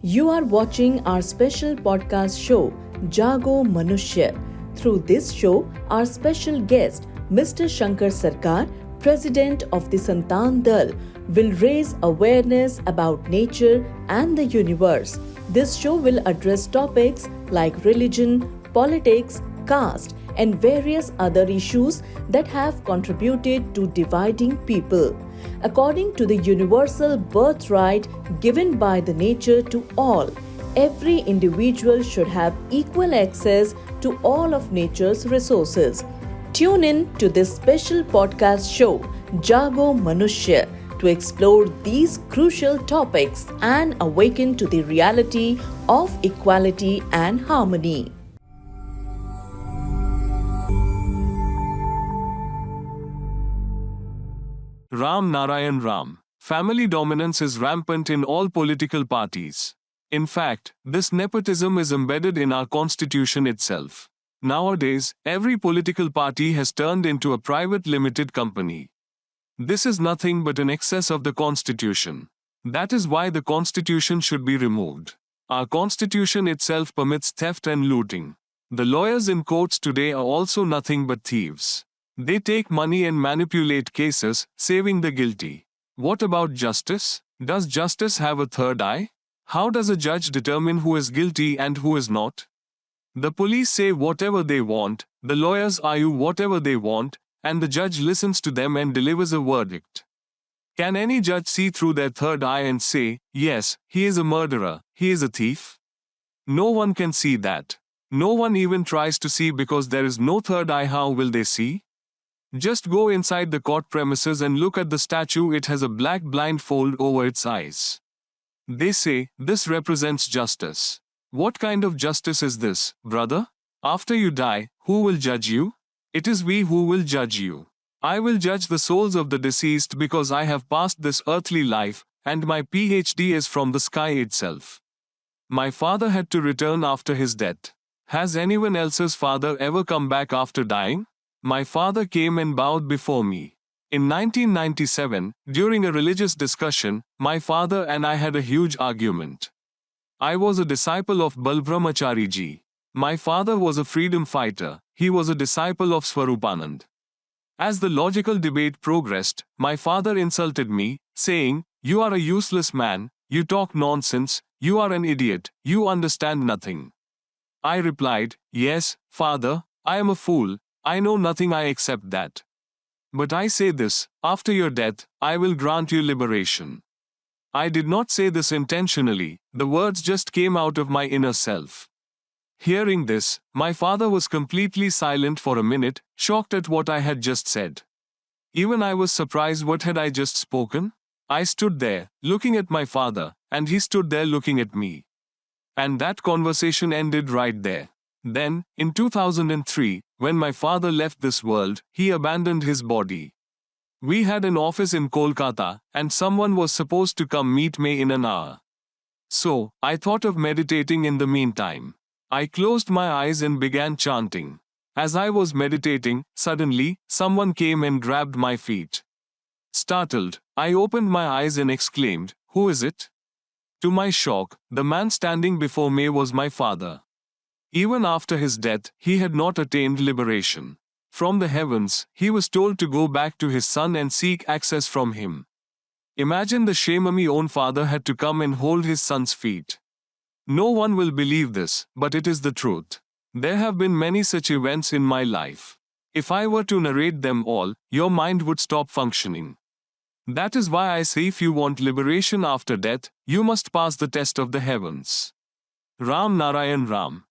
You are watching our special podcast show, Jaago Manushya. Through this show, our special guest, Mr. Shankar Sarkar, President of the Santan Dal, will raise awareness about nature and the universe. This show will address topics like religion, politics, caste, and various other issues that have contributed to dividing people. According to the universal birthright given by the nature to all, every individual should have equal access to all of nature's resources. Tune in to this special podcast show, Jaago Manushya, to explore these crucial topics and awaken to the reality of equality and harmony. Ram Narayan Ram. Family dominance is rampant in all political parties. In fact, this nepotism is embedded in our constitution itself. Nowadays, every political party has turned into a private limited company. This is nothing but an excess of the constitution. That is why the constitution should be removed. Our constitution itself permits theft and looting. The lawyers in courts today are also nothing but thieves. They take money and manipulate cases, saving the guilty. What about justice? Does justice have a third eye? How does a judge determine who is guilty and who is not? The police say whatever they want, the lawyers argue whatever they want, and the judge listens to them and delivers a verdict. Can any judge see through their third eye and say, yes, he is a murderer, he is a thief? No one can see that. No one even tries to see because there is no third eye. How will they see? Just go inside the court premises and look at the statue. It has a black blindfold over its eyes. They say, this represents justice. What kind of justice is this, brother? After you die, who will judge you? It is we who will judge you. I will judge the souls of the deceased because I have passed this earthly life, and my PhD is from the sky itself. My father had to return after his death. Has anyone else's father ever come back after dying? My father came and bowed before me. In 1997, during a religious discussion, my father and I had a huge argument. I was a disciple of Balbrahmachari ji. My father was a freedom fighter. He was a disciple of Swarupanand. As the logical debate progressed, my father insulted me, saying, "You are a useless man, you talk nonsense, you are an idiot, you understand nothing." I replied, "Yes, father, I am a fool. I know nothing, I accept that. But I say this, after your death, I will grant you liberation." I did not say this intentionally, the words just came out of my inner self. Hearing this, my father was completely silent for a minute, shocked at what I had just said. Even I was surprised. What had I just spoken? I stood there, looking at my father, and he stood there looking at me. And that conversation ended right there. Then, in 2003, when my father left this world, he abandoned his body. We had an office in Kolkata, and someone was supposed to come meet me in an hour. So, I thought of meditating in the meantime. I closed my eyes and began chanting. As I was meditating, suddenly, someone came and grabbed my feet. Startled, I opened my eyes and exclaimed, "Who is it?" To my shock, the man standing before me was my father. Even after his death, he had not attained liberation. From the heavens, he was told to go back to his son and seek access from him. Imagine the shame. My own father had to come and hold his son's feet. No one will believe this, but it is the truth. There have been many such events in my life. If I were to narrate them all, your mind would stop functioning. That is why I say, if you want liberation after death, you must pass the test of the heavens. Ram Narayan Ram.